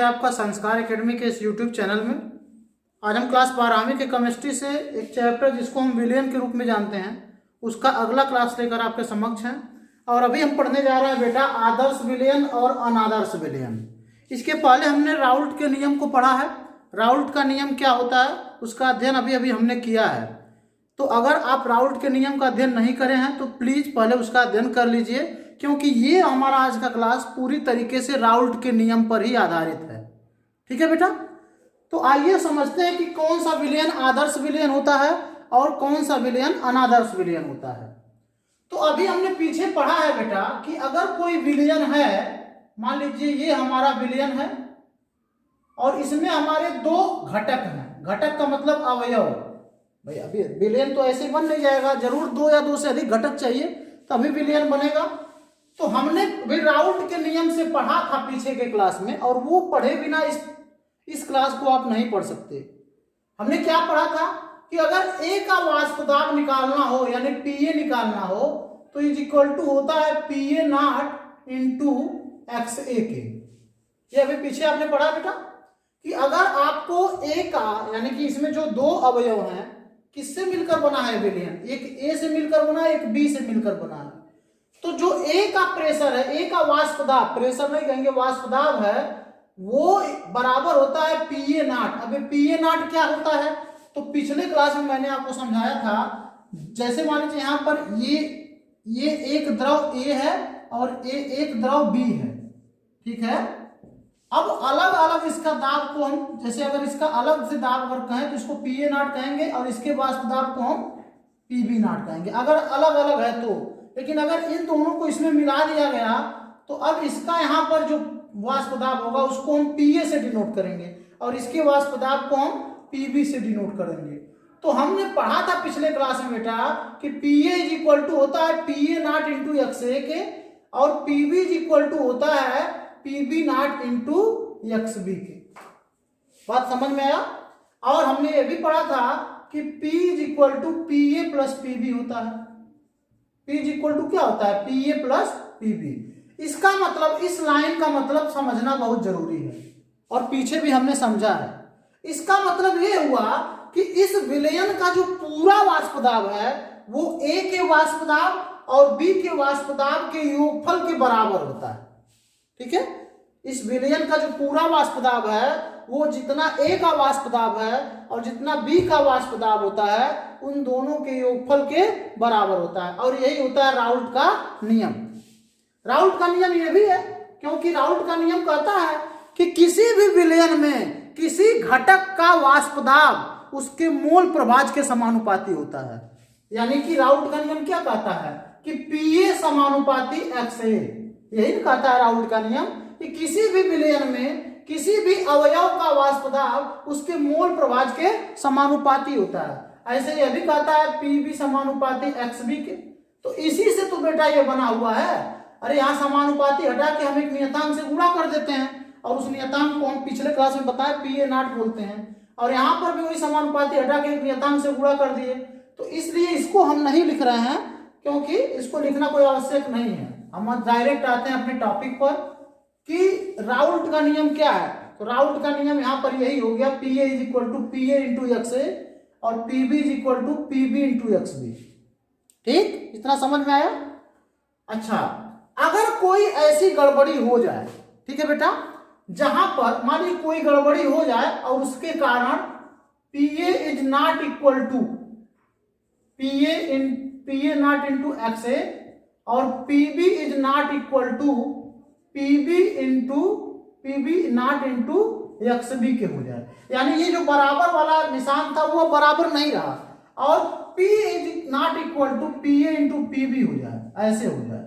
आपका संस्कार एकेडमी के इस यूट्यूब चैनल में। आज हम क्लास 12वीं के केमिस्ट्री से एक चैप्टर जिसको हम विलयन के रूप में जानते हैं उसका अगला क्लास लेकर आपके समक्ष हैं। और अभी हम पढ़ने जा रहे हैं बेटा आदर्श विलयन और अनादर्श विलयन। इसके पहले हमने राउल्ट के नियम को पढ़ा है। राउल्ट का नियम क्या होता है उसका अध्ययन अभी हमने किया है। तो अगर आप राउल्ट के नियम का अध्ययन नहीं करे हैं तो प्लीज़ पहले उसका अध्ययन कर लीजिए, क्योंकि ये हमारा आज का क्लास पूरी तरीके से राउल्ट के नियम पर ही आधारित है। ठीक है बेटा, तो आइए समझते हैं कि कौन सा विलयन आदर्श विलयन होता है और कौन सा विलयन अनादर्श विलयन होता है। तो अभी हमने पीछे पढ़ा है बेटा कि अगर कोई विलयन है, मान लीजिए ये हमारा विलयन है और इसमें हमारे दो घटक हैं। घटक का मतलब अवयव। भाई अभी विलयन तो ऐसे बन नहीं जाएगा, जरूर दो या दो से अधिक घटक चाहिए तभी विलयन बनेगा। तो हमने भी राउल्ट के नियम से पढ़ा था पीछे के क्लास में, और वो पढ़े बिना इस क्लास को आप नहीं पढ़ सकते। हमने क्या पढ़ा था कि अगर ए का वाष्प दाब निकालना हो यानी पीए निकालना हो तो इज इक्वल टू होता है PA not into X A के। ये अभी पीछे आपने पढ़ा बेटा कि अगर आपको ए का यानी कि इसमें जो दो अवयव हैं किससे मिलकर बना है विलयन, एक ए से मिलकर बना है, एक बी से मिलकर बना है। तो जो ए का प्रेशर है, ए का वाष्प दाब, प्रेशर नहीं कहेंगे वाष्प दाब है, वो बराबर होता है पीए नॉट। अब पीए नॉट क्या होता है तो पिछले क्लास में मैंने आपको समझाया था। जैसे मान लीजिए यहाँ पर ये एक द्रव ए है और एक द्रव बी है, ठीक है। अब अलग अलग इसका दाब को हम, जैसे अगर इसका अलग से दाब अगर कहें तो इसको पीए नॉट कहेंगे और इसके वाष्प दाब को हम पीबी नॉट कहेंगे, अगर अलग अलग है तो। लेकिन अगर इन दोनों को इसमें मिला दिया गया तो अब इसका यहाँ पर जो वाष्प दाब होगा उसको हम पीए से डिनोट करेंगे और इसके वाष्प दाब को हम पीबी से डिनोट करेंगे। तो हमने पढ़ा था पिछले क्लास में बेटा कि पीए इज इक्वल टू होता है PA not into X A के और पीबी इज इक्वल टू होता है PB not into X B के। बात समझ में आया। और हमने ये भी पढ़ा था कि P is equal to PA plus PB होता है। P इज इक्वल टू क्या होता है पीए प्लस पीबी। इसका मतलब, इस लाइन का मतलब समझना बहुत जरूरी है और पीछे भी हमने समझा है। इसका मतलब ये हुआ कि इस विलयन का जो पूरा वाष्प दाब है वो A के वाष्प दाब और B के वाष्प दाब के योगफल के बराबर होता है। ठीक है, इस विलयन का जो पूरा वाष्प दाब है वो जितना A का वाष्प दाब है और जितना B का वाष्प दाब होता है उन दोनों के योगफल के बराबर होता है। और यही होता है राउल्ट का नियम। राउल्ट का नियम ये भी है क्योंकि राउल्ट का नियम कहता है कि किसी भी विलयन में किसी घटक का वाष्प दाब उसके मोल प्रभाज के समानुपाती होता है। यानी कि राउल्ट का नियम क्या कहता है कि पीए समानुपाती एक्स ए। यही कहता है राउल्ट का नियम कि किसी भी विलयन में किसी भी अवयव का वाष्प दाब उसके मोल प्रभाज के समानुपाती होता है। ऐसे यह भी कहता है पीबी समानुपाती एक्स बी के। तो इसी से तो बेटा ये बना हुआ है। अरे यहाँ समानुपाती हटा के हम एक नियतांक से गुणा कर देते हैं और उस नियतांक को हम पिछले क्लास में बताया पीए नॉट बोलते हैं, और यहाँ पर भी वही समानुपाती हटा के एक नियतांक से गुणा कर दिए। तो इसलिए इसको हम नहीं लिख रहे हैं क्योंकि इसको लिखना कोई आवश्यक नहीं है। हम डायरेक्ट आते हैं अपने टॉपिक पर कि राउल्ट का नियम क्या है। तो राउल्ट का नियम यहाँ पर यही हो गया PA is equal to PA into X A और PB is equal to PB into X B. ठीक, इतना समझ में आया। अच्छा, अगर कोई ऐसी गड़बड़ी हो जाए, ठीक है बेटा, जहां पर मान लीजिए कोई गड़बड़ी हो जाए और उसके कारण PA is not equal to PA not into X A और PB is not equal to PB not into X B के हो जाए, यानी ये जो बराबर वाला निशान था वो बराबर नहीं रहा और P is not equal to PA into PB हो जाए, ऐसे हो जाए।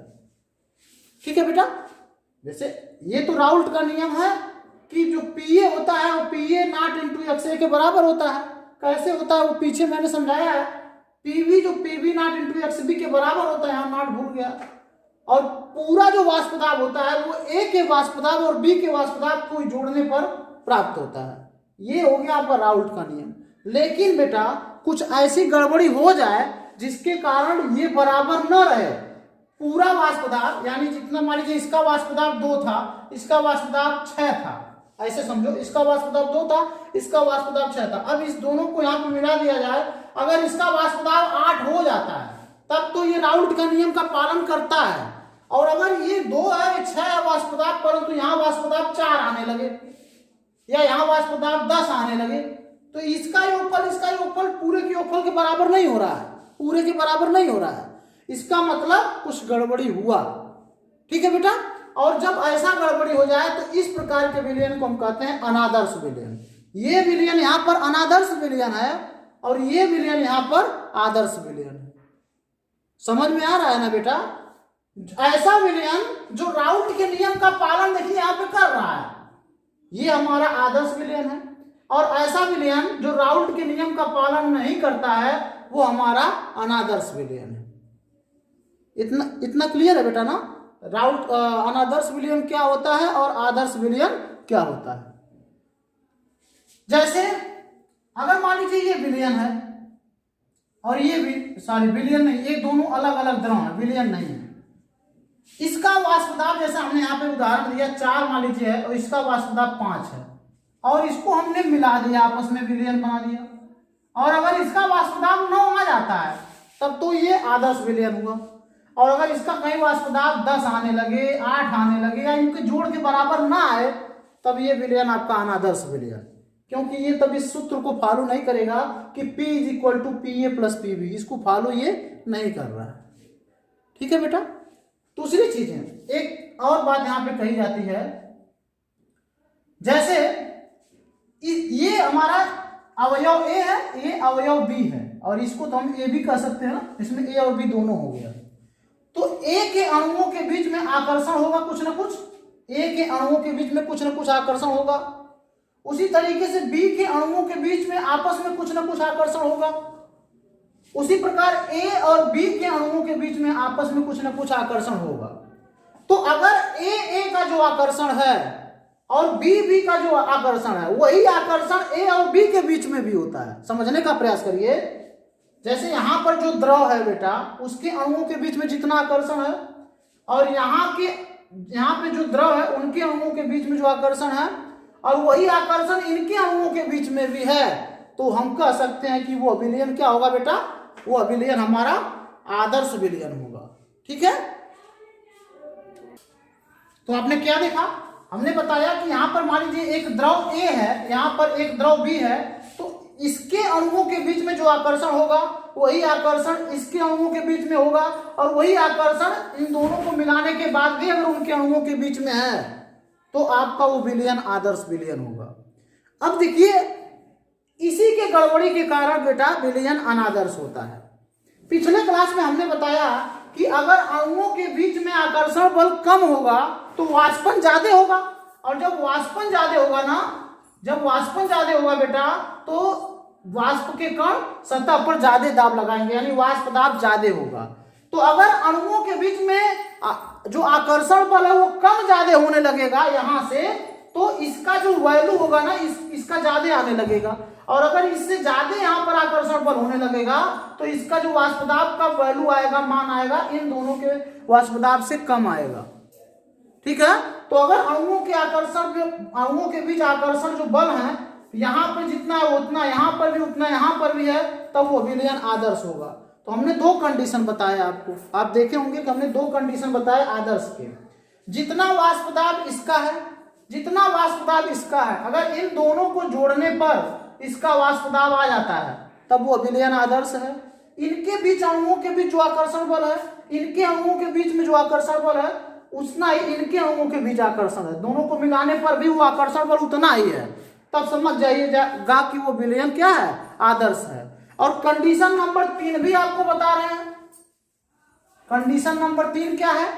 ठीक है बेटा, जैसे ये तो राउल्ट का नियम है कि जो पीए होता है वो पीए नॉट इंटू एक्स ए के बराबर होता है। कैसे होता है वो पीछे मैंने समझाया है। पीबी जो PB not into X B के बराबर होता है, यहाँ नॉट भूल गया। और पूरा जो वाष्प दाब होता है वो ए के वाष्प दाब और बी के वाष्प दाब को जोड़ने पर प्राप्त होता है। ये हो गया आपका राउल्ट का नियम। लेकिन बेटा कुछ ऐसी गड़बड़ी हो जाए जिसके कारण ये बराबर न रहे, पूरा वाष्प दाब यानी जितना मान लीजिए इसका वाष्प दाब 2 था, इसका वाष्प दाब 6 था, ऐसे समझो, इसका वाष्प दाब 2 था, इसका वाष्प दाब 6 था। अब इस दोनों को यहाँ पे मिला दिया जाए, अगर इसका वाष्प दाब 8 हो जाता है तब तो ये राउल्ट का नियम का पालन करता है। और अगर ये 2 है 6 है वाष्प दाब, परंतु यहाँ वाष्प दाब 4 आने लगे या यहाँ वाष्प दाब 10 आने लगे, तो इसका योगफल पूरे के योगफल के बराबर नहीं हो रहा है, पूरे के बराबर नहीं हो रहा है। इसका मतलब कुछ गड़बड़ी हुआ। ठीक है बेटा। और जब ऐसा गड़बड़ी हो जाए तो इस प्रकार के विलयन को हम कहते हैं अनादर्श विलयन। ये विलयन यहाँ पर अनादर्श विलयन है और ये विलयन यहाँ पर आदर्श विलयन है। समझ में आ रहा है ना बेटा। ऐसा विलयन जो राउल्ट के नियम का पालन देखिए यहाँ पे कर रहा है, ये हमारा आदर्श विलयन है। और ऐसा विलयन जो राउल्ट के नियम का पालन नहीं करता है वो हमारा अनादर्श विलयन है। इतना क्लियर है बेटा ना। राउल्ट अनादर्श विलयन क्या होता है और आदर्श विलयन क्या होता है। जैसे अगर मान लीजिए ये विलयन है और ये भी विलयन नहीं, ये दोनों अलग अलग द्रव है, विलयन नहीं है। इसका वाष्प दाब जैसे हमने यहाँ पे उदाहरण दिया 4 मान लीजिए है और इसका वाष्प दाब 5 है और इसको हमने मिला दिया, आपस में विलयन बना दिया। और अगर इसका वाष्प दाब 9 आ जाता है तब तो ये आदर्श विलयन हुआ। और अगर इसका कहीं वाष्प दाब 10 आने लगे, 8 आने लगे या इनके जोड़ के बराबर ना आए तब ये विलयन आपका अनादर्श विलयन, क्योंकि ये तब इस सूत्र को फॉलो नहीं करेगा कि P = PA + PB, इसको फॉलो ये नहीं कर रहा है। ठीक है बेटा। दूसरी चीज है, एक और बात यहाँ पे कही जाती है, जैसे ये हमारा अवयव A है, ये अवयव B है और इसको तो हम A भी कह सकते हैं ना, इसमें A और B दोनों हो गया। तो A के अणुओं के बीच में आकर्षण होगा कुछ ना कुछ, A के अणुओं के बीच में कुछ ना कुछ आकर्षण होगा। उसी तरीके से B के अणुओं के बीच में आपस में कुछ ना कुछ आकर्षण होगा। उसी प्रकार A और B के अणुओं के बीच में आपस में कुछ ना कुछ आकर्षण होगा। तो अगर A का जो आकर्षण है और B का जो आकर्षण है, वही आकर्षण A और B के बीच में भी होता है। समझने का प्रयास करिए। जैसे यहाँ पर जो द्रव है बेटा, उसके अणुओं के बीच में जितना आकर्षण है और यहाँ पे जो द्रव है उनके अणुओं के बीच में जो आकर्षण है और वही आकर्षण इनके अणुओं के बीच में भी है, तो हम कह सकते हैं कि वो विलयन क्या होगा बेटा, वो विलयन हमारा आदर्श विलयन होगा। ठीक है। तो आपने क्या देखा, हमने बताया कि यहाँ पर मान लीजिए एक द्रव A है, यहाँ पर एक द्रव B है, तो इसके अणुओं के बीच में जो आकर्षण होगा वही आकर्षण इसके अणुओं के बीच में होगा और वही आकर्षण इन दोनों को मिलाने के बाद भी अगर उनके अणुओं के बीच में है तो आपका वो विलयन आदर्श विलयन होगा। अब देखिए, इसी के गड़बड़ी के कारण बेटा विलयन अनादर्श होता है। पिछले क्लास में हमने बताया कि अगर अणुओं के बीच में आकर्षण बल कम होगा तो वाष्पन ज्यादा होगा, और जब वाष्पन ज्यादा होगा ना, जब वाष्पन ज्यादा होगा बेटा तो वाष्प के कण सतह पर ज्यादा दाब लगाएंगे, यानी वाष्प दाब ज्यादा होगा। तो अगर अणुओं के बीच में जो आकर्षण बल है वो कम ज्यादा होने लगेगा यहाँ से, तो इसका जो वैल्यू होगा ना इसका ज्यादा आने लगेगा। और अगर इससे ज्यादा यहाँ पर आकर्षण बल होने लगेगा तो इसका जो वाष्प दाब का वैल्यू आएगा, मान आएगा, इन दोनों के वाष्प दाब से कम आएगा। ठीक है। तो अगर अणुओं के बीच आकर्षण जो बल है यहाँ पर जितना है उतना, यहाँ पर भी उतना, यहाँ पर भी है, तब वो विलयन आदर्श होगा। तो हमने 2 कंडीशन बताए आपको, आप देखे होंगे कि हमने 2 कंडीशन बताए आदर्श के। जितना वाष्प दाब इसका है, जितना वाष्प दाब इसका है, अगर इन दोनों को जोड़ने पर इसका वाष्प दाब आ जाता है तब वो विलयन आदर्श है। इनके बीच अणुओं के बीच जो आकर्षण बल है, इनके अणुओं के बीच में जो आकर्षण बल है उतना ही इनके अणुओं के बीच आकर्षण है, दोनों को मिलाने पर भी वो आकर्षण बल उतना ही है, तब समझ जाइएगा कि वो विलयन क्या है, आदर्श है। और कंडीशन नंबर 3 भी आपको बता रहे हैं। कंडीशन नंबर 3 क्या है,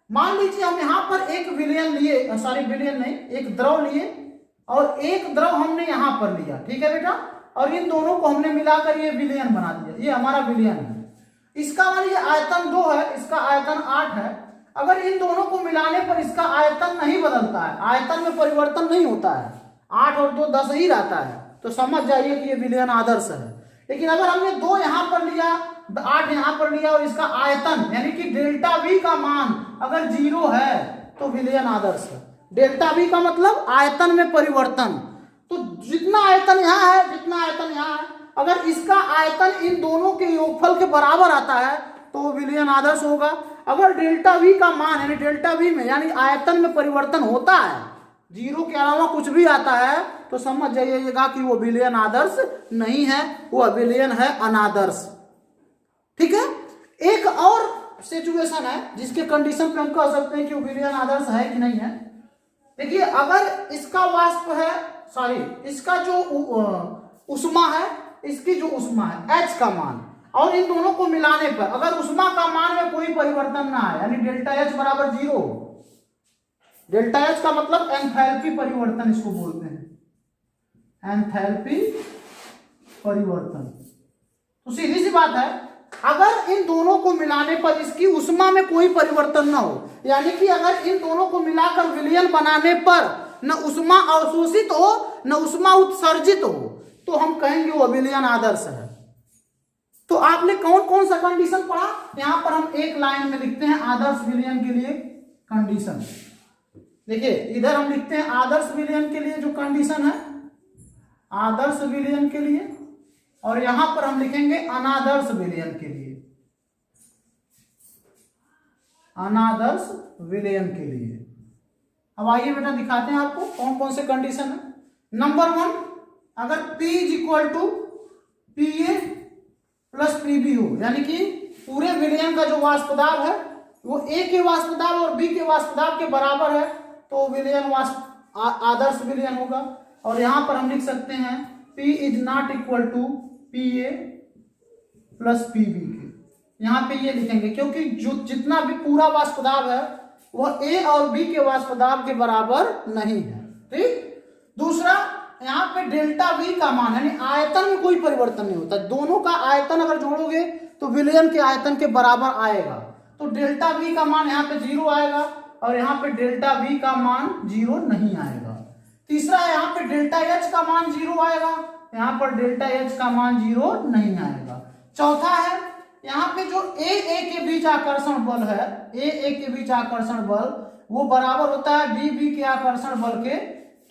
मान लीजिए हम यहाँ पर एक विलयन लिए, विलयन नहीं, एक द्रव लिए और एक द्रव हमने यहाँ पर लिया। ठीक है बेटा। और इन दोनों को हमने मिलाकर ये विलयन बना दिया, ये हमारा विलयन है। इसका मान लीजिए आयतन 2 है, इसका आयतन 8 है। अगर इन दोनों को मिलाने पर इसका आयतन नहीं बदलता है, आयतन में परिवर्तन नहीं होता है, 8 और 2 10 ही रहता है, तो समझ जाइए कि ये विलयन आदर्श है। लेकिन अगर हमने 2 यहाँ पर लिया, 8 यहाँ पर लिया और इसका आयतन यानी कि डेल्टा V का मान अगर 0 है तो विलयन आदर्श है। डेल्टा वी का मतलब आयतन में परिवर्तन। तो जितना आयतन यहाँ है, जितना आयतन यहाँ है, अगर इसका आयतन इन दोनों के योगफल के बराबर आता है तो वो विलयन आदर्श होगा। अगर डेल्टा वी का मान यानी डेल्टा वी में यानी आयतन में परिवर्तन होता है, जीरो के अलावा कुछ भी आता है, तो समझ जाइएगा कि वो विलयन आदर्श नहीं है, वो विलयन है अनादर्श। ठीक है। एक और सिचुएशन है जिसके कंडीशन पे हम कह सकते हैं कि वो विलयन आदर्श है कि नहीं है। देखिए, अगर इसका वाष्प है, सॉरी, इसका जो उष्मा है, इसकी जो उष्मा है H का मान, और इन दोनों को मिलाने पर अगर उष्मा का मान में कोई परिवर्तन ना आए, यानी डेल्टा H बराबर 0, डेल्टा H का मतलब एंथैल्पी परिवर्तन इसको बोलते हैं, एंथैल्पी परिवर्तन। तो सीधी सी बात है, अगर इन दोनों को मिलाने पर इसकी उष्मा में कोई परिवर्तन ना हो, यानी कि अगर इन दोनों को मिलाकर विलयन बनाने पर न उष्मा अवशोषित हो न उष्मा उत्सर्जित हो, तो हम कहेंगे वो विलयन आदर्श है। तो आपने कौन कौन सा कंडीशन पढ़ा, यहां पर हम एक लाइन में लिखते हैं आदर्श विलयन के लिए कंडीशन। देखिए, इधर हम लिखते हैं आदर्श विलयन के लिए जो कंडीशन है, आदर्श विलयन के लिए, और यहां पर हम लिखेंगे अनादर्श विलयन के लिए, अनादर्श विलयन के लिए। अब आइए बेटा दिखाते हैं आपको कौन कौन से कंडीशन है। नंबर 1, अगर P is equal to PA plus PB हो, यानी कि पूरे विलयन का जो वाष्प दाब है वो A के वाष्प दाब और B के वाष्प दाब के बराबर है, तो विलयन वाष्प आदर्श विलयन होगा। और यहां पर हम लिख सकते हैं P is not equal to PA plus PB के, यहां पे ये लिखेंगे क्योंकि जो जितना भी पूरा वाष्प दाब है वह A और B के वाष्प दाब के बराबर नहीं है। ठीक। दूसरा, यहाँ पे डेल्टा V का मान यानी आयतन में कोई परिवर्तन नहीं होता, दोनों का आयतन अगर जोड़ोगे तो विलयन के आयतन के बराबर आएगा, तो डेल्टा V का मान यहाँ पे 0 आएगा और यहाँ पे डेल्टा V का मान 0 नहीं आएगा। तीसरा, यहाँ पे डेल्टा H का मान 0 आएगा, यहाँ पर डेल्टा H का मान 0 नहीं आएगा। चौथा है, यहाँ पे जो A के बीच आकर्षण बल है, A के बीच आकर्षण बल वो बराबर होता है B के आकर्षण बल के,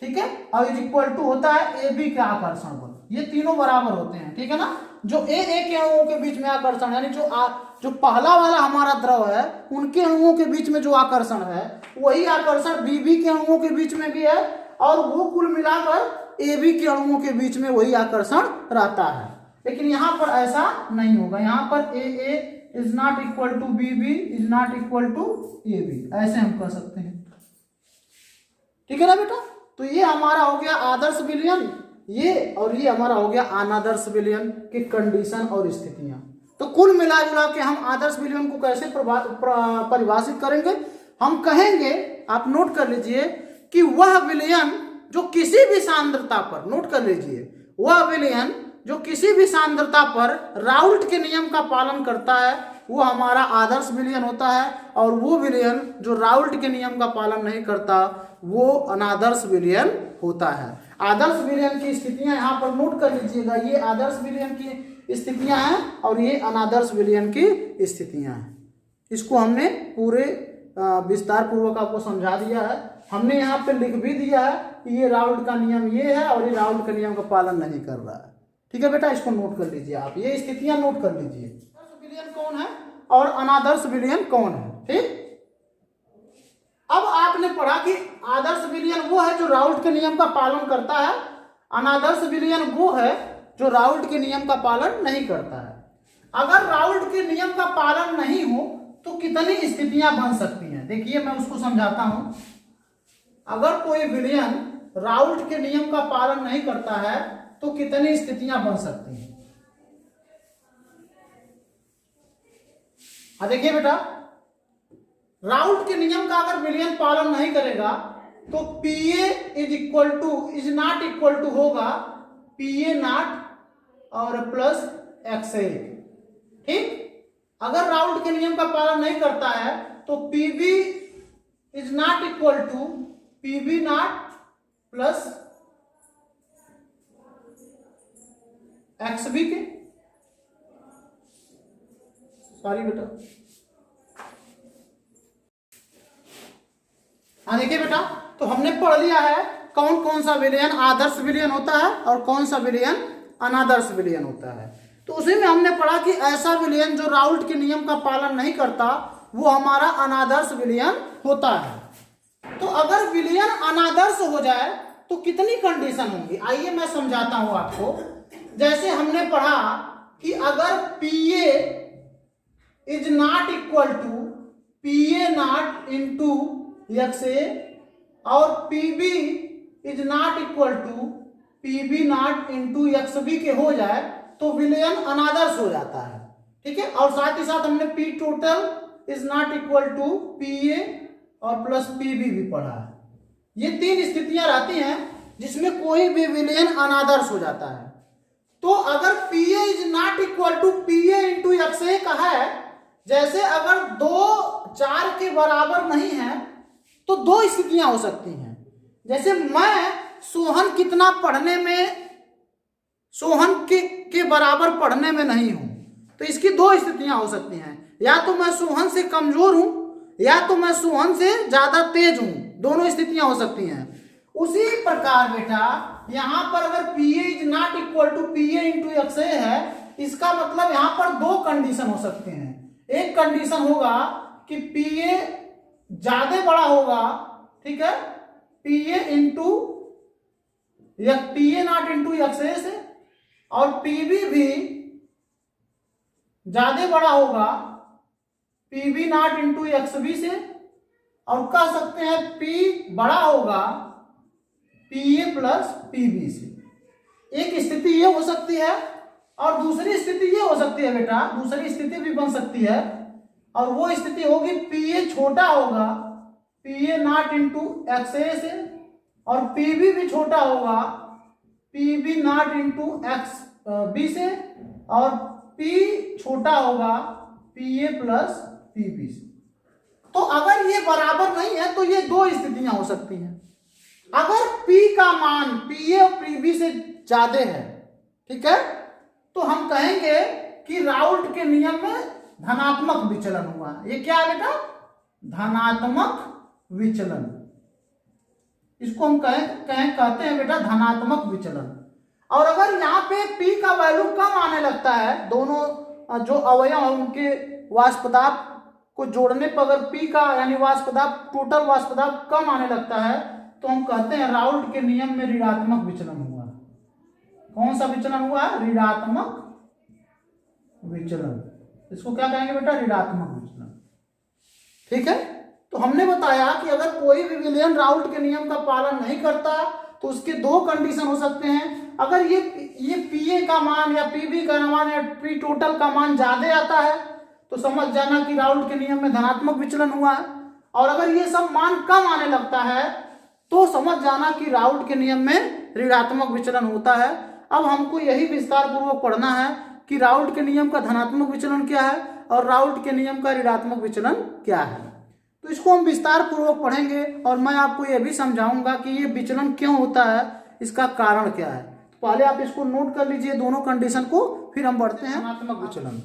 ठीक है, और इज इक्वल टू होता है AB के आकर्षण बल, ये तीनों बराबर होते हैं। ठीक है ना। जो A के अणुओं के बीच में आकर्षण यानी जो पहला वाला हमारा द्रव है उनके अणुओं के बीच में जो आकर्षण है वही आकर्षण BB के अणुओं के बीच में भी है, और वो कुल मिलाकर AB के अणुओं के बीच में वही आकर्षण रहता है। लेकिन यहाँ पर ऐसा नहीं होगा, यहाँ पर AA is not equal to BB is not equal to AB, ऐसे हम कर सकते हैं। ठीक है ना बेटा। तो ये हमारा हो गया आदर्श विलयन, ये और ये हमारा हो गया अनादर्श विलयन के कंडीशन और स्थितियां। तो कुल मिला जुला के हम आदर्श विलयन को कैसे परिभाषित करेंगे, हम कहेंगे, आप नोट कर लीजिए कि वह विलयन जो किसी भी सांद्रता पर, नोट कर लीजिए, वह विलयन जो किसी भी सांद्रता पर राउल्ट के नियम का पालन करता है वो हमारा आदर्श विलयन होता है, और वो विलयन जो राउल्ट के नियम का पालन नहीं करता वो अनादर्श विलयन होता है। आदर्श विलयन की स्थितियां यहाँ पर नोट कर लीजिएगा, ये आदर्श विलयन की स्थितियां हैं और ये अनादर्श विलयन की स्थितियां हैं। इसको हमने पूरे विस्तार पूर्वक आपको समझा दिया है, हमने यहाँ पे लिख भी दिया है कि ये राउल्ट का नियम ये है और ये राउल्ट के नियम का पालन नहीं कर रहा है। ठीक है बेटा, इसको नोट कर लीजिए, आप ये स्थितियां नोट कर लीजिए, आदर्श विलयन कौन है और अनादर्श विलयन कौन है। ठीक। अब आपने पढ़ा कि आदर्श विलयन वो है जो राउल्ट के नियम का पालन करता है, अनादर्श विलयन वो है जो राउल्ट के नियम का पालन नहीं करता है। अगर राउल्ट के नियम का पालन नहीं हो तो कितनी स्थितियां बन सकती हैं, देखिए मैं उसको समझाता हूं। अगर कोई विलयन राउल्ट के नियम का पालन नहीं करता है तो कितनी स्थितियां बन सकती हैं। देखिए बेटा, राउल्ट के नियम का अगर विलयन पालन नहीं करेगा तो PA is not equal to होगा PA नॉट और प्लस XA। ठीक। अगर राउल्ट के नियम का पालन नहीं करता है तो PB is not equal to PB naught plus XB के, सॉरी बेटा, देखिए बेटा, तो हमने पढ़ लिया है कौन कौन सा विलयन आदर्श विलयन होता है और कौन सा विलयन अनादर्श विलयन होता है। तो उसी में हमने पढ़ा कि ऐसा विलयन जो राउल्ट के नियम का पालन नहीं करता वो हमारा अनादर्श विलयन होता है। तो अगर विलयन अनादर्श हो जाए तो कितनी कंडीशन होंगी, आइए मैं समझाता हूं आपको। जैसे हमने पढ़ा कि अगर PA is not equal to PA naught into XA और PB is not equal to PB naught into XB के हो जाए तो विलयन अनादर्श हो जाता है, ठीक है। और साथ ही साथ हमने P total is not equal to PA और प्लस PB भी पढ़ा है। ये तीन स्थितियां रहती हैं जिसमें कोई भी विलयन अनादर्श हो जाता है। तो अगर PA is not equal to PA into XA का है, जैसे अगर 2 4 के बराबर नहीं है तो दो स्थितियां हो सकती हैं। जैसे मैं सोहन कितना पढ़ने में सोहन के बराबर पढ़ने में नहीं हूं, तो इसकी दो स्थितियां हो सकती हैं, या तो मैं सोहन से कमजोर हूं या तो मैं सोहन से ज्यादा तेज हूं, दोनों स्थितियां हो सकती हैं। उसी प्रकार बेटा यहां पर अगर PA is not equal to PA into XA है, इसका मतलब यहां पर दो कंडीशन हो सकते हैं। एक कंडीशन होगा कि PA ज्यादा बड़ा होगा, ठीक है, PA नॉट इंटू XA से, और PB भी ज्यादा बड़ा होगा PB नॉट इंटू XB से, और कह सकते हैं P बड़ा होगा PA प्लस PB से। एक स्थिति ये हो सकती है, और दूसरी स्थिति ये हो सकती है बेटा, दूसरी स्थिति भी बन सकती है, और वो स्थिति होगी PA छोटा होगा PA नॉट इंटू XA से, और PB भी छोटा होगा PB नॉट इंटू XB से, और P छोटा होगा PA प्लस PB से। तो अगर ये बराबर नहीं है तो ये दो स्थितियां हो सकती हैं। अगर P का मान PA और PB से ज्यादा है, ठीक है, तो हम कहेंगे कि राउल्ट के नियम में धनात्मक विचलन हुआ। ये क्या है बेटा, धनात्मक विचलन, इसको हम कहते हैं बेटा धनात्मक विचलन। और अगर यहाँ पे P का वैल्यू कम आने लगता है, दोनों जो अवयव हैं उनके वाष्पदाब को जोड़ने पर अगर P का यानी वाष्पदाब टोटल वाष्पदाब कम आने लगता है, तो हम कहते हैं राउल्ट के नियम में ऋणात्मक विचलन हुआ। कौन सा विचलन हुआ है, ऋणात्मक विचलन। इसको क्या कहेंगे बेटा, ऋणात्मक विचलन, ठीक है। तो हमने बताया कि अगर कोई भी विलयन राउल्ट के नियम का पालन नहीं करता तो उसके दो कंडीशन हो सकते हैं। अगर ये PA का मान या PB का मान या P टोटल का मान ज्यादा आता है तो समझ जाना कि राउल्ट के नियम में धनात्मक विचलन हुआ है, और अगर ये सब मान कम आने लगता है तो समझ जाना कि राउल्ट के नियम में ऋणात्मक विचलन होता है। अब हमको यही विस्तार पूर्वक पढ़ना है कि राउल्ट के नियम का धनात्मक विचलन क्या है और राउल्ट के नियम का ऋणात्मक विचलन क्या है। तो इसको हम विस्तार पूर्वक पढ़ेंगे और मैं आपको यह भी समझाऊंगा कि ये विचलन क्यों होता है, इसका कारण क्या है। तो पहले आप इसको नोट कर लीजिए दोनों कंडीशन को, फिर हम बढ़ते हैं धनात्मक विचलन।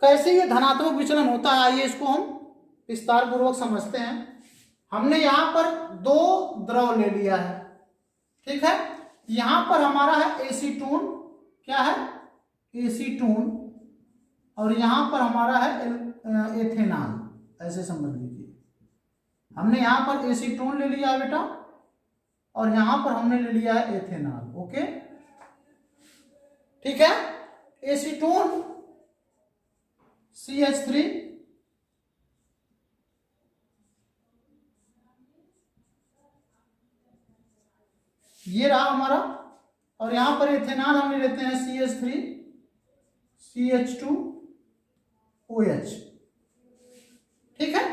कैसे ये धनात्मक विचलन होता है, आइए इसको हम विस्तार पूर्वक समझते हैं। हमने यहाँ पर दो द्रव ले लिया है, ठीक है। यहाँ पर हमारा है एसीटोन, क्या है, एसीटोन, और यहाँ पर हमारा है एथेनॉल, ऐसे समझ लीजिए। हमने यहाँ पर एसीटोन ले लिया है बेटा, और यहाँ पर हमने ले लिया है एथेनॉल, ओके, ठीक है। एसीटोन CH3, ये रहा हमारा, और यहां पर एथेनॉल हम ले लेते हैं CH3 CH2OH, ठीक है।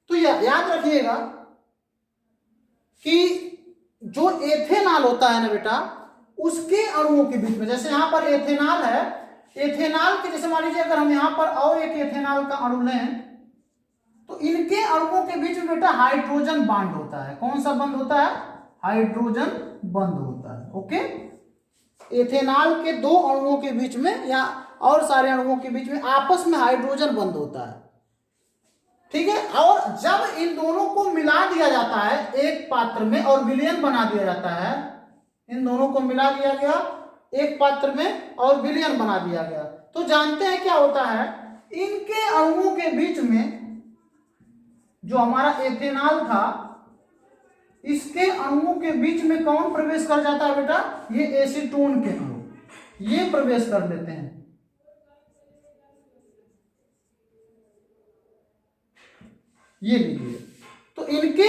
तो याद रखिएगा कि जो एथेनॉल होता है ना बेटा, उसके अणुओं के बीच में, जैसे यहां पर एथेनॉल है, एथेनॉल के जैसे मान लीजिए अगर हम यहां पर और एक एथेनॉल का अणु लें तो इनके अणुओं के बीच में बेटा हाइड्रोजन बॉन्ड होता है। कौन सा बंध होता है, हाइड्रोजन बंध होता है, ओके। एथेनॉल के दो अणुओं के बीच में या और सारे अणुओं के बीच में आपस में हाइड्रोजन बंध होता है, ठीक है। और जब इन दोनों को मिला दिया जाता है एक पात्र में और विलयन बना दिया जाता है, इन दोनों को मिला दिया गया एक पात्र में और विलयन बना दिया गया, तो जानते हैं क्या होता है, इनके अणुओं के बीच में जो हमारा एथेनॉल था, इसके अणुओं के बीच में कौन प्रवेश कर जाता है बेटा, ये एसीटोन के अणु, ये प्रवेश कर लेते हैं। ये लीजिए, तो इनके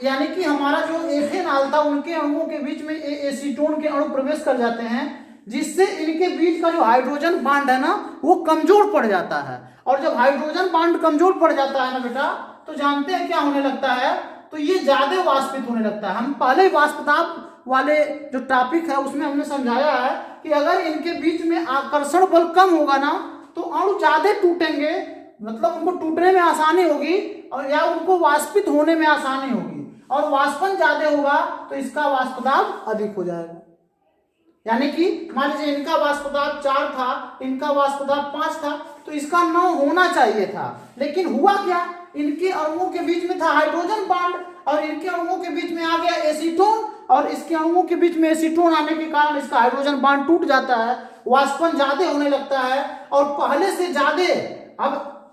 यानी कि हमारा जो एथेनॉल था उनके अणुओं के बीच में एसीटोन के अणु प्रवेश कर जाते हैं, जिससे इनके बीच का जो हाइड्रोजन बांड है ना वो कमजोर पड़ जाता है। और जब हाइड्रोजन बांड कमजोर पड़ जाता है ना बेटा, तो जानते हैं क्या होने लगता है, तो ये ज्यादा वाष्पित होने लगता है। हम पहले वाष्प दाब वाले जो टॉपिक है उसमें हमने समझाया है कि अगर इनके बीच में आकर्षण बल कम होगा ना तो अणु ज्यादा टूटेंगे, मतलब उनको टूटने में आसानी होगी और या उनको वाष्पित होने में आसानी होगी, और वाष्पन ज्यादा होगा तो इसका वाष्प दाब अधिक हो जाएगा। यानी कि मान लीजिए इनका वाष्प दाब 4 था, इनका वाष्प दाब 5 था, तो इसका 9 होना चाहिए था, लेकिन हुआ क्या, इनके अणुओं के बीच में था हाइड्रोजन बॉन्ड और इनके अणुओं के बीच में आ गया एसीटोन, और इसके अणुओं के बीच में एसीटोन आने के कारण इसका हाइड्रोजन बॉन्ड टूट जाता है, वाष्पन ज्यादा होने लगता है और पहले से ज्यादा।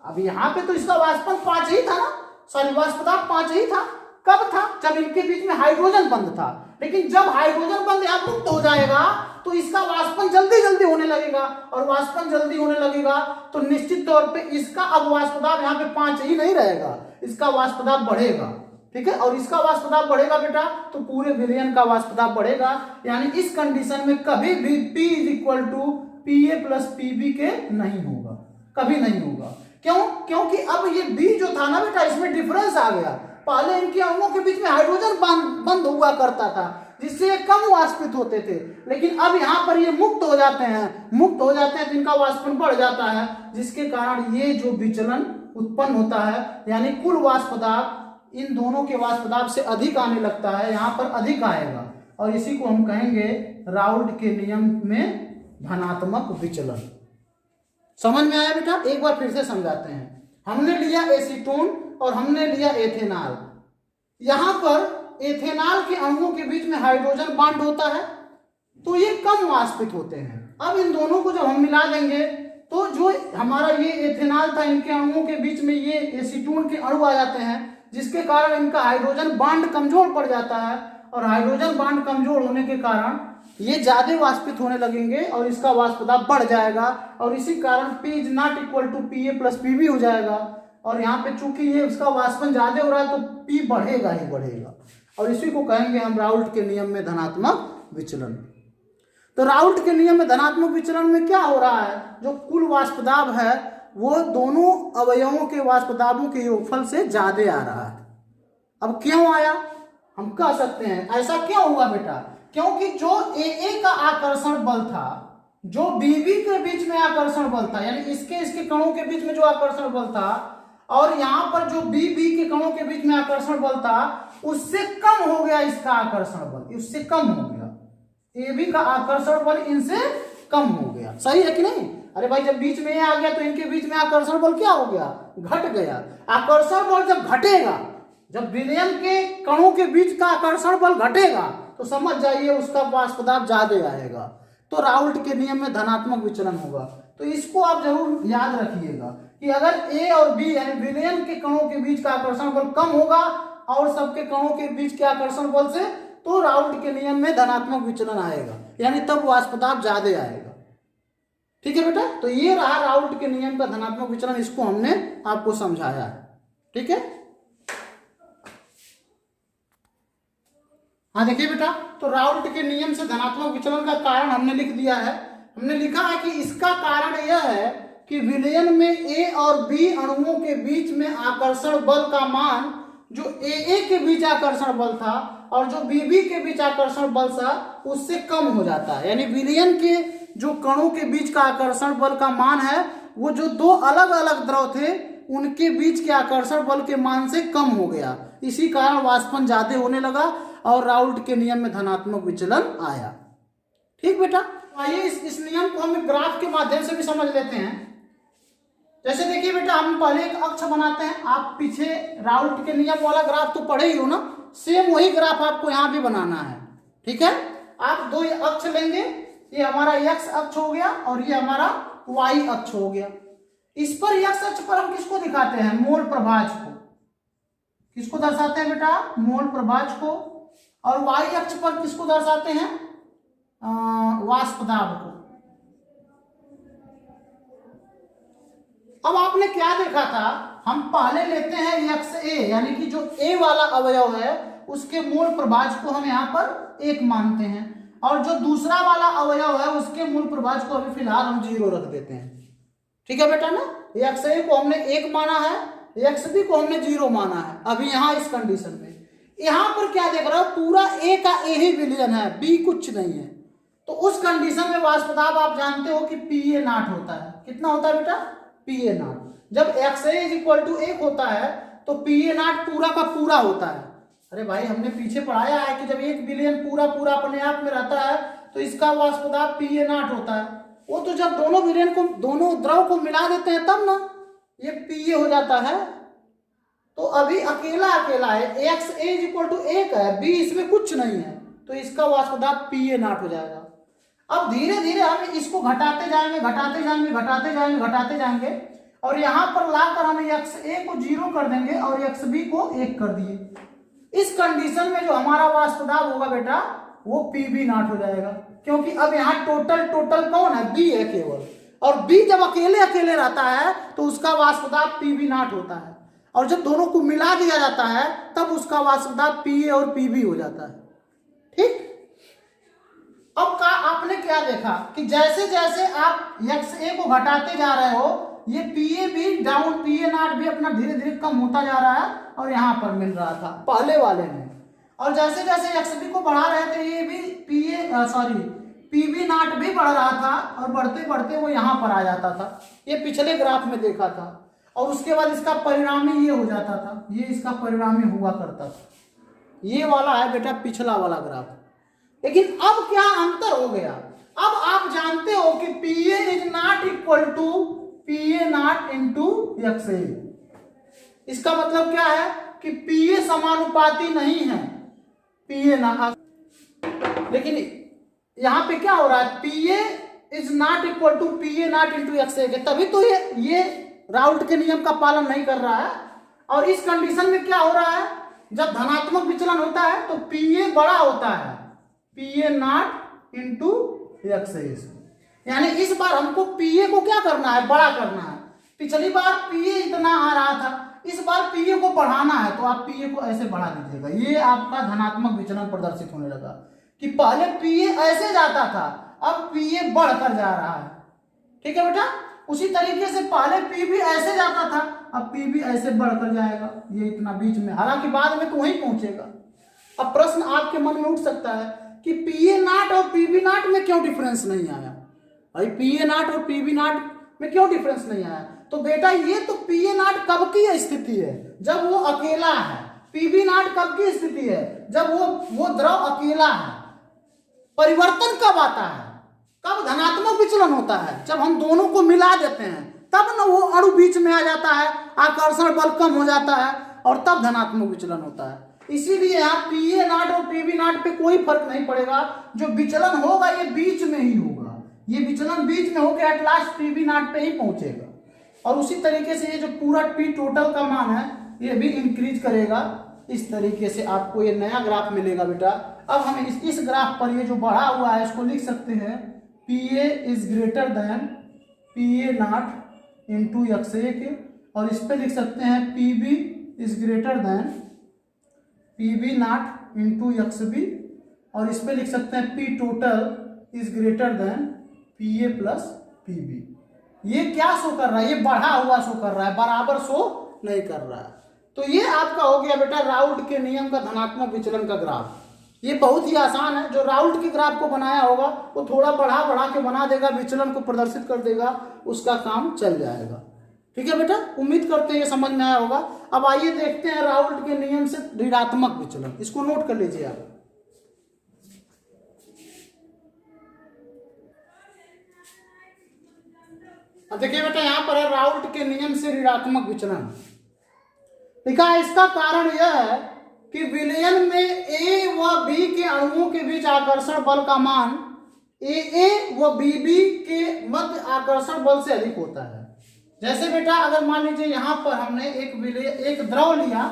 अब यहाँ पे तो इसका वाष्पन 5 ही था ना, सॉरी वाष्प दाब 5 ही था। कब था, जब इनके बीच में हाइड्रोजन बंद था, लेकिन जब हाइड्रोजन बंद यहाँ मुक्त हो जाएगा तो इसका वाष्पन जल्दी जल्दी होने लगेगा, और वाष्पन जल्दी होने लगेगा तो निश्चित तौर पे इसका अब वाष्प दाब यहाँ पे 5 ही नहीं रहेगा, इसका वाष्प दाब बढ़ेगा। ठीक है, और इसका वाष्प दाब बढ़ेगा बेटा तो पूरे विलयन का वाष्प दाब बढ़ेगा। यानी इस कंडीशन में कभी भी P = Pa + Pb के नहीं होगा, कभी नहीं होगा। क्यों, क्योंकि अब ये B जो था ना बेटा इसमें डिफरेंस आ गया। पहले इनके अणुओं के बीच में हाइड्रोजन बंद हुआ करता था जिससे ये कम वाष्पित होते थे, लेकिन अब यहाँ पर ये मुक्त हो जाते हैं तो इनका वाष्पन बढ़ जाता है, जिसके कारण ये जो विचलन उत्पन्न होता है यानी कुल वाष्प दाब इन दोनों के वाष्प दाब से अधिक आने लगता है, यहाँ पर अधिक आएगा, और इसी को हम कहेंगे राउल्ट के नियम में धनात्मक विचलन। समझ में आया बेटा, एक बार फिर से समझाते हैं। हमने लिया एसीटोन और हमने लिया एथेनॉल। यहां पर एथेनॉल के अणुओं के बीच में हाइड्रोजन बॉन्ड होता है तो ये कम वाष्पित होते हैं। अब इन दोनों को जब हम मिला देंगे तो जो हमारा ये एथेनॉल था इनके अणुओं के बीच में ये एसीटोन के अणु आ जाते हैं, जिसके कारण इनका हाइड्रोजन बॉन्ड कमजोर पड़ जाता है, और हाइड्रोजन बॉन्ड कमजोर होने के कारण ये ज्यादा वाष्पित होने लगेंगे और इसका वाष्प दाब बढ़ जाएगा, और इसी कारण P ≠ Pa + Pb हो जाएगा। और यहाँ पे चूंकि ये उसका वाष्पन ज्यादा हो रहा है तो P बढ़ेगा ही बढ़ेगा, और इसी को कहेंगे हम राउल्ट के नियम में धनात्मक विचलन। तो राउल्ट के नियम में धनात्मक विचलन में क्या हो रहा है, जो कुल वाष्प दाब है वो दोनों अवयवों के वाष्प दाबों के योगफल से ज्यादा आ रहा है। अब क्यों आया, हम कह सकते हैं ऐसा क्यों हुआ बेटा, क्योंकि जो AA का आकर्षण बल था, जो BB के बीच में आकर्षण बल था, यानी इसके कणों के बीच में जो आकर्षण बल था, और यहाँ पर जो BB के कणों के बीच में आकर्षण बल था, उससे कम हो गया इसका आकर्षण बल, उससे कम हो गया। AB का आकर्षण बल इनसे कम हो गया, सही है कि नहीं। अरे भाई जब बीच में ये आ गया तो इनके बीच में आकर्षण बल क्या हो गया, घट गया। आकर्षण बल जब घटेगा, जब विलयन के कणों के बीच का आकर्षण बल घटेगा तो समझ जाइए उसका वाष्प दाब ज्यादा आएगा, तो राउल्ट के नियम में धनात्मक विचलन होगा। तो इसको आप जरूर याद रखिएगा कि अगर A और B यानी विलयन के कणों के बीच का आकर्षण बल कम होगा और सबके कणों के बीच के आकर्षण बल से, तो राउल्ट के नियम में धनात्मक विचलन आएगा, यानी तब वाष्प दाब ज्यादा आएगा। ठीक है बेटा, तो ये रहा राउल्ट के नियम का धनात्मक विचलन, इसको हमने आपको समझाया है। ठीक है, हाँ देखिए बेटा, तो राउल्ट के नियम से धनात्मक विचलन का कारण हमने लिख दिया है। हमने लिखा है कि इसका कारण यह है कि विलयन में A और B अणुओं के बीच में आकर्षण बल का मान जो AA के बीच आकर्षण बल था और जो BB के बीच आकर्षण बल था उससे कम हो जाता है। यानी विलयन के जो कणों के बीच का आकर्षण बल का मान है वो जो दो अलग अलग द्रव थे उनके बीच के आकर्षण बल के मान से कम हो गया, इसी कारण वाष्पन ज्यादा होने लगा और राउल्ट के नियम में धनात्मक विचलन आया। ठीक बेटा, आइए इस नियम को हम ग्राफ के माध्यम से भी समझ लेते हैं। जैसे देखिए बेटा, हम पहले एक अक्ष बनाते हैं। आप पीछे राउल्ट के नियम वाला ग्राफ तो पढ़े ही हो ना, सेम वही ग्राफ आपको यहाँ भी बनाना है। ठीक है, आप दो अक्ष लेंगे, ये हमारा x अक्ष हो गया और ये हमारा y अक्ष हो गया। इस पर x अक्ष पर हम किसको दिखाते हैं? मोल प्रभाज को। किसको दर्शाते हैं बेटा? मोल प्रभाज को। और y अक्ष पर किसको दर्शाते हैं? वाष्प दाब को। अब आपने क्या देखा था, हम पहले लेते हैं XA, यानी कि जो A वाला अवयव है उसके मूल प्रभाज को हम यहाँ पर 1 मानते हैं, और जो दूसरा वाला अवयव है उसके मूल प्रभाज को अभी फिलहाल हम 0 रख देते हैं। ठीक है बेटा ना, XA को हमने 1 माना है, XB को हमने 0 माना है अभी यहाँ इस कंडीशन में। यहाँ पर क्या देख रहा हो, पूरा A का A ही विलयन है, B कुछ नहीं है। तो उस कंडीशन में वाष्प दाब आप जानते हो कि PA0 होता है। कितना होता है बेटा? PA0। जब XA = 1 होता है तो PA0 पूरा का पूरा होता है। अरे भाई, हमने पीछे पढ़ाया है कि जब 1 बिलियन पूरा पूरा अपने आप में रहता है तो इसका वाष्प दाब PA0 होता है। वो तो जब दोनों विलयन को, दोनों द्रव को मिला देते हैं तब ना ये PA हो जाता है। तो अभी अकेला अकेला है, XA = 1 है, B इसमें कुछ नहीं है, तो इसका वाष्प दाब PA0 हो जाएगा। अब धीरे धीरे हम इसको घटाते जाएंगे, घटाते जाएंगे, घटाते जाएंगे, घटाते जाएंगे, और यहां पर लाकर हम XA को 0 कर देंगे और XB को 1 कर दिए। इस कंडीशन में जो हमारा वाष्प दाब होगा बेटा वो PB0 हो जाएगा, क्योंकि अब यहाँ टोटल कौन है? B है केवल, और B जब अकेले अकेले रहता है तो उसका वाष्प दाब PB0 होता है, और जब दोनों को मिला दिया जाता है तब उसका वाष्प दाब PA और PB हो जाता है। ठीक, अब का आपने क्या देखा कि जैसे जैसे आप XA को घटाते जा रहे हो, ये PA भी डाउन, PA0 भी अपना धीरे धीरे कम होता जा रहा है, और यहाँ पर मिल रहा था पहले वाले में। और जैसे जैसे XB को बढ़ा रहे थे, ये भी PB0 भी बढ़ रहा था, और बढ़ते बढ़ते वो यहाँ पर आ जाता था। ये पिछले ग्राफ में देखा था, और उसके बाद इसका परिणामी ये हो जाता था, ये इसका परिणामी हुआ करता था। ये वाला है बेटा पिछला वाला ग्राफ। लेकिन अब क्या अंतर हो गया? अब आप जानते हो कि PA ≠ PA0 × XA। इसका मतलब क्या है कि PA समानुपाती नहीं है PA0। लेकिन यहां पे क्या हो रहा है? PA ≠ PA0 × XA के, तभी तो ये राउल्ट के नियम का पालन नहीं कर रहा है। और इस कंडीशन में क्या हो रहा है? जब धनात्मक विचलन होता है तो PA बड़ा होता है PA0 × XA। यानी इस बार हमको PA को क्या करना है? बड़ा करना है। पिछली बार PA इतना आ रहा था, इस बार PA को बढ़ाना है, तो आप PA को ऐसे बढ़ा दीजिएगा। ये आपका धनात्मक विचलन प्रदर्शित होने लगा कि पहले PA ऐसे जाता था, अब PA बढ़कर जा रहा है। ठीक है बेटा, उसी तरीके से पहले PB ऐसे जाता था, अब PB ऐसे बढ़कर जाएगा, ये इतना बीच में, हालांकि बाद में तो वहीं पहुंचेगा। अब प्रश्न आपके मन में उठ सकता है कि PA0 और PB0 में क्यों डिफरेंस नहीं आया? भाई PA0 और PB0 में क्यों डिफरेंस नहीं आया? तो बेटा ये तो PA0 कब की स्थिति है? जब वो अकेला है। PB0 कब की स्थिति है? जब वो द्रव अकेला है। परिवर्तन कब आता है? कब धनात्मक विचलन होता है? जब हम दोनों को मिला देते हैं, तब ना वो अणु बीच में आ जाता है, आकर्षण बल कम हो जाता है, और तब धनात्मक विचलन होता है। इसीलिए यहाँ PA0 और PB0 पे कोई फर्क नहीं पड़ेगा। जो विचलन होगा ये बीच में ही होगा, ये विचलन बीच में होकर एट लास्ट PB0 पे ही पहुंचेगा। और उसी तरीके से ये जो पूरा P टोटल का मान है ये भी इंक्रीज करेगा। इस तरीके से आपको ये नया ग्राफ मिलेगा बेटा। अब हम इस ग्राफ पर ये जो बढ़ा हुआ है इसको लिख सकते हैं PA > PA0 × XA के, और इस पे लिख सकते हैं PB > PB0 × XB, और इस पे लिख सकते हैं P total > PA + PB। ये क्या शो कर रहा है? ये बढ़ा हुआ शो कर रहा है, बराबर शो नहीं कर रहा है। तो ये आपका हो गया बेटा राउल्ट के नियम का धनात्मक विचलन का ग्राफ। ये बहुत ही आसान है। जो राउल्ट के ग्राफ को बनाया होगा वो थोड़ा बढ़ा के बना देगा, विचलन को प्रदर्शित कर देगा, उसका काम चल जाएगा। ठीक है बेटा, उम्मीद करते हैं ये समझ में आया होगा। अब आइए देखते हैं राउल्ट के नियम से ऋणात्मक विचलन। इसको नोट कर लीजिए आप। अब देखिए बेटा यहाँ पर है राउल्ट के नियम से ऋणात्मक विचलन लिखा है। इसका कारण यह है कि विलयन में ए व बी के अणुओं के बीच आकर्षण बल का मान ए व बी के मध्य आकर्षण बल से अधिक होता है। जैसे बेटा अगर मान लीजिए यहाँ पर हमने एक द्रव लिया,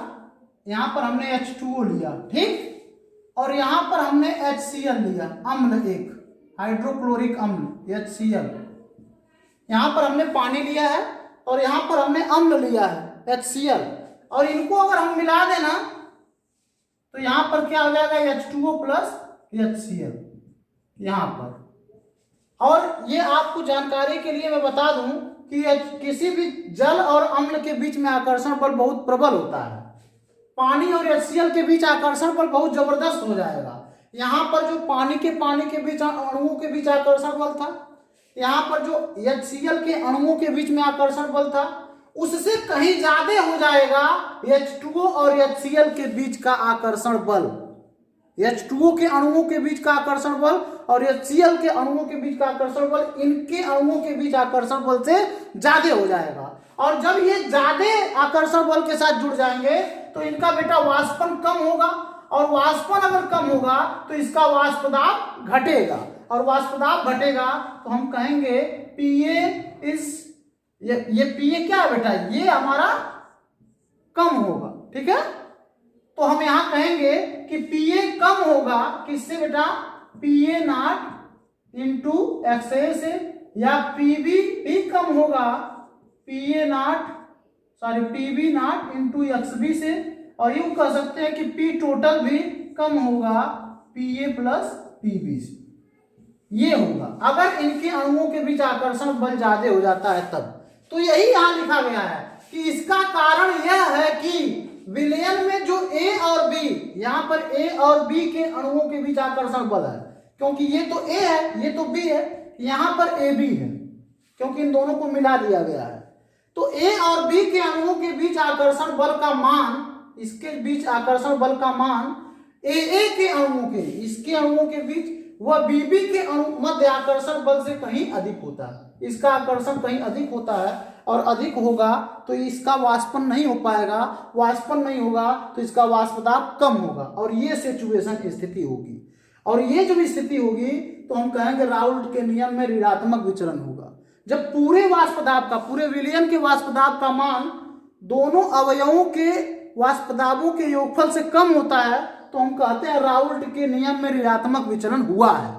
यहाँ पर हमने H2O लिया, ठीक, और यहाँ पर हमने HCl लिया, अम्ल, एक हाइड्रोक्लोरिक अम्ल HCl। यहाँ पर हमने पानी लिया है और यहाँ पर हमने अम्ल लिया है HCl, और इनको अगर हम मिला देना तो यहाँ पर क्या हो जाएगा H2O प्लस HCl यहाँ पर। और ये आपको जानकारी के लिए मैं बता दूं कि किसी भी जल और अम्ल के बीच में आकर्षण बल बहुत प्रबल होता है। पानी और HCl के बीच आकर्षण बल बहुत जबरदस्त हो जाएगा। यहाँ पर जो पानी के बीच अणुओं के बीच आकर्षण बल था, यहाँ पर जो HCl के अणुओं के बीच में आकर्षण बल था, उससे कहीं ज्यादा हो जाएगा H2O और HCl के बीच का आकर्षण बल। H2O के अणुओं के बीच का आकर्षण बल और HCl के अणुओं के बीच का आकर्षण बल, इनके अणुओं के बीच आकर्षण बल से ज्यादा हो जाएगा। और जब ये ज्यादा आकर्षण बल के साथ जुड़ जाएंगे तो इनका बेटा वाष्पन कम होगा, और वाष्पन अगर कम होगा तो इसका वाष्प दाब घटेगा, और वाष्प दाब घटेगा तो हम कहेंगे Pa इज ये Pa क्या है बेटा, ये हमारा कम होगा, ठीक है। तो हम यहां कहेंगे कि Pa कम होगा किससे बेटा, Pa नॉट इंटू XA से, या Pb भी कम होगा Pb नॉट इंटू XB से, और यूं कह सकते हैं कि P टोटल भी कम होगा Pa प्लस Pb से। ये होगा अगर इनके अणुओं के बीच आकर्षण बल ज्यादा हो जाता है तब। तो यही यहां लिखा गया है कि इसका कारण यह है कि विलयन में जो A और B, यहाँ पर A और B के अणुओं के बीच आकर्षण बल है, क्योंकि ये तो A है ये तो B है, यहाँ पर AB है क्योंकि इन दोनों को मिला दिया गया है। तो A और B के अणुओं के बीच आकर्षण बल का मान, इसके बीच आकर्षण बल का मान AA के अणुओं के, इसके अणुओं के बीच वह BB के अणु मध्य आकर्षण बल से कहीं अधिक होता है। इसका आकर्षण कहीं अधिक होता है और अधिक होगा तो इसका वाष्पन नहीं हो पाएगा, वाष्पन नहीं होगा तो इसका वाष्प दाब कम होगा, और ये सिचुएशन स्थिति होगी। और ये जब स्थिति होगी तो हम कहेंगे राउल्ट के नियम में ऋणात्मक विचलन होगा। जब पूरे वाष्प दाब का, पूरे विलयन के वाष्प दाब का मान दोनों अवयवों के वाष्प दाबों के योगफल से कम होता है तो हम कहते हैं राउल्ट के नियम में ऋणात्मक विचलन हुआ है,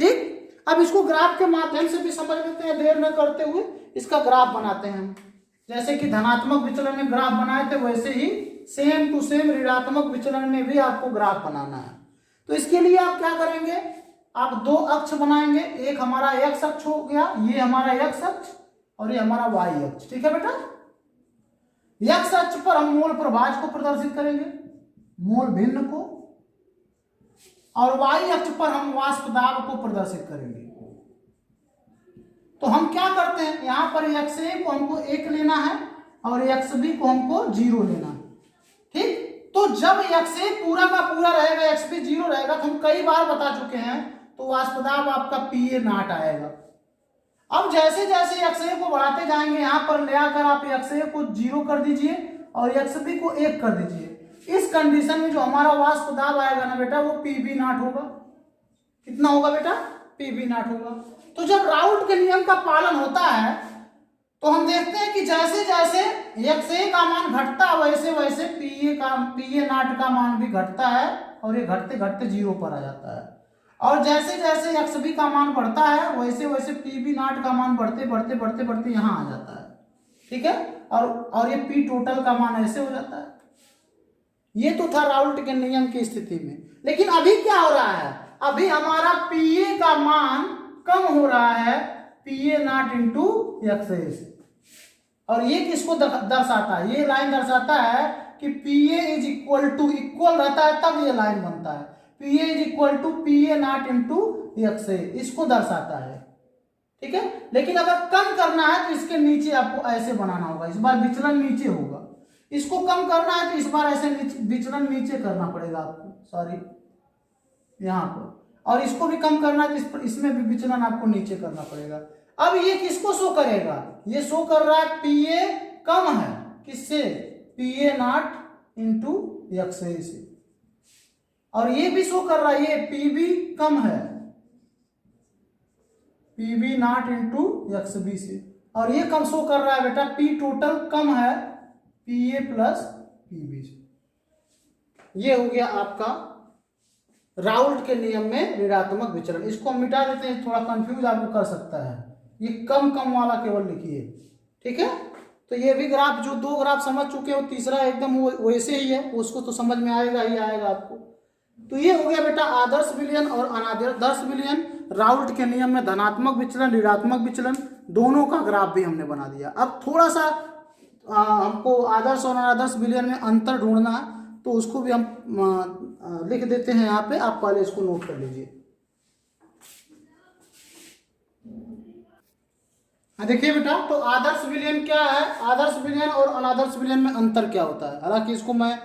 ठीक। अब इसको ग्राफ के माध्यम से भी समझ लेते हैं, देर न करते हुए इसका ग्राफ बनाते हैं हम। जैसे कि धनात्मक विचलन में ग्राफ बनाए थे वैसे ही सेम टू सेम ऋणात्मक विचलन में भी आपको ग्राफ बनाना है। तो इसके लिए आप क्या करेंगे, आप दो अक्ष बनाएंगे, एक हमारा एक्स अक्ष हो गया, ये हमारा एक्स अक्ष और ये हमारा वाई अक्ष, ठीक है बेटा। एक्स अक्ष पर हम मोल प्रभाज को प्रदर्शित करेंगे, मोल भिन्न को, और वाई अक्ष पर हम वाष्प दाब को प्रदर्शित करेंगे। तो हम क्या करते हैं, यहां पर XA को हमको 1 लेना है और XB को हमको 0 लेना है, ठीक। तो जब XA पूरा का पूरा रहेगा, XB 0 रहेगा, तो हम कई बार बता चुके हैं, तो वाष्प दाब आपका Pa नॉट आएगा। अब जैसे जैसे XA को बढ़ाते जाएंगे, यहां पर ले आकर आप XA को 0 कर दीजिए और XB को 1 कर दीजिए। इस कंडीशन में जो हमारा वाष्प दाब आएगा ना बेटा, वो Pb नॉट होगा। कितना होगा बेटा, Pb नॉट होगा। तो जब राउल्ट के नियम का पालन होता है तो हम देखते हैं कि जैसे जैसे XA का मान घटता है वैसे वैसे Pa नॉट का मान भी घटता है, और ये घटते घटते 0 पर आ जाता है। और जैसे जैसे XB का मान बढ़ता है वैसे वैसे Pb नॉट का मान बढ़ते बढ़ते बढ़ते बढ़ते यहाँ आ जाता है, ठीक है। और ये P टोटल का मान ऐसे हो जाता है। ये तो था राउल्ट के नियम की स्थिति में। लेकिन अभी क्या हो रहा है, अभी हमारा Pa का मान कम हो रहा है Pa नॉट इंटू XA से। और ये किसको दर्शाता है, ये लाइन दर्शाता है कि Pa is equal to, equal रहता है तब ये लाइन बनता है, Pa is equal to Pa naught into XA, इसको दर्शाता है, ठीक है। लेकिन अगर कम करना है तो इसके नीचे आपको ऐसे बनाना होगा, इस बार विचलन नीचे होगा। इसको कम करना है तो इस बार ऐसे विचलन नीचे करना पड़ेगा आपको, सॉरी यहाँ पर। और इसको भी कम करना है तो इसमें भी विचलन आपको नीचे करना पड़ेगा। अब ये किसको शो करेगा, ये शो कर रहा है पीए कम है किससे, पीए नॉट इंटू एक्स से, और ये भी शो कर रहा है ये पीबी कम है, PB not into X B से, और ये कम शो कर रहा है बेटा पी टोटल कम है पीए प्लस पीबी से। ये हो गया आपका राउल्ट के नियम में ऋणात्मक विचलन। इसको हम मिटा देते हैं, थोड़ा कंफ्यूज आपको कर सकता है, ये कम कम वाला केवल लिखिए, ठीक है। तो ये भी ग्राफ, जो दो ग्राफ समझ चुके हो, तीसरा एकदम वैसे ही है, उसको तो समझ में आएगा ही आएगा आपको। तो ये हो गया बेटा आदर्श विलयन और अनादर्श विलयन। राउल्ट के नियम में धनात्मक विचलन ऋणात्मक विचलन दोनों का ग्राफ भी हमने बना दिया। अब थोड़ा सा हमको आदर्श और अनादर्श विलयन में अंतर ढूंढना है, तो उसको भी हम लिख देते हैं यहाँ पे, आप पहले इसको नोट कर लीजिए। देखिए बेटा, तो आदर्श विलयन क्या है, आदर्श विलयन और अनादर्श विलयन में अंतर क्या होता है। हालांकि इसको मैं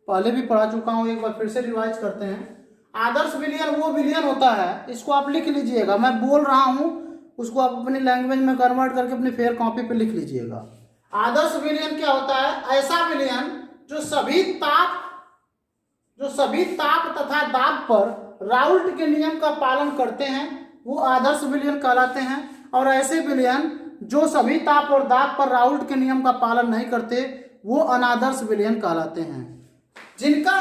पहले भी पढ़ा चुका हूँ, एक बार फिर से रिवाइज करते हैं। आदर्श विलयन वो विलयन होता है, इसको आप लिख लीजिएगा, मैं बोल रहा हूँ उसको आप अपनी लैंग्वेज में कन्वर्ट करके अपनी फेयर कॉपी पे लिख लीजिएगा। आदर्श विलयन क्या होता है, ऐसा विलयन जो सभी ताप तथा दाब पर राउल्ट के नियम का पालन करते हैं, वो आदर्श विलयन कहलाते हैं। और ऐसे विलयन जो सभी ताप और दाब पर राउल्ट के नियम का पालन नहीं करते, वो अनादर्श विलयन कहलाते हैं। जिनका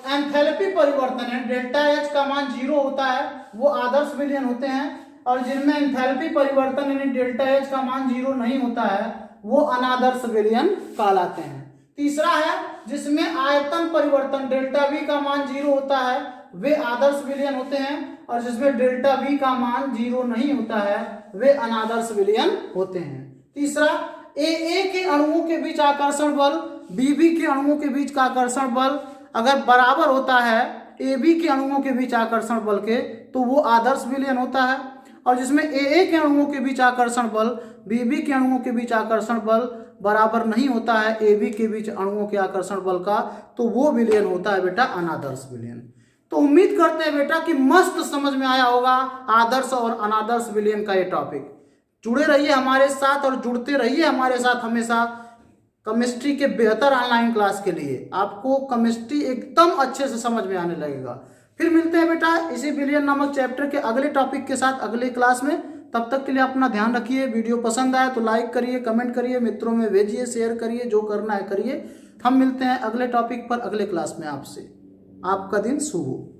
एंथैल्पी परिवर्तन है, डेल्टा एच का मान 0 होता है, वो आदर्श विलयन होते हैं। और जिनमें एंथैल्पी परिवर्तन यानी डेल्टा एच का मान 0 नहीं होता है, वो अनादर्श विलयन कहलाते हैं। तीसरा है जिसमें आयतन परिवर्तन डेल्टा वी का मान 0 होता है, वे आदर्श विलयन होते हैं। और जिसमें डेल्टा वी का मान 0 नहीं होता है, वे अनादर्श विलयन होते हैं। तीसरा, ए के अणुओं के बीच आकर्षण बल बीबी के अणुओं के बीच का आकर्षण बल अगर बराबर होता है ए बी के अणुओं के बीच आकर्षण बल के, तो वो आदर्श विलयन होता है। और जिसमें ए के अणुओं के बीच आकर्षण बल बीबी के अणुओं के बीच आकर्षण बल बराबर नहीं होता है ए बी के बीच अणुओं के आकर्षण बल का, तो वो विलयन होता है बेटा अनादर्श विलयन। तो उम्मीद करते हैं बेटा कि मस्त समझ में आया होगा आदर्श और अनादर्श विलयन का ये टॉपिक। जुड़े रहिए हमारे साथ और जुड़ते रहिए हमारे साथ हमेशा केमिस्ट्री के बेहतर ऑनलाइन क्लास के लिए। आपको केमिस्ट्री एकदम अच्छे से समझ में आने लगेगा। फिर मिलते हैं बेटा इसी विलयन नामक चैप्टर के अगले टॉपिक के साथ अगले क्लास में। तब तक के लिए अपना ध्यान रखिए। वीडियो पसंद आए तो लाइक करिए, कमेंट करिए, मित्रों में भेजिए, शेयर करिए, जो करना है करिए। हम मिलते हैं अगले टॉपिक पर अगले क्लास में आपसे। आपका दिन शुभ हो।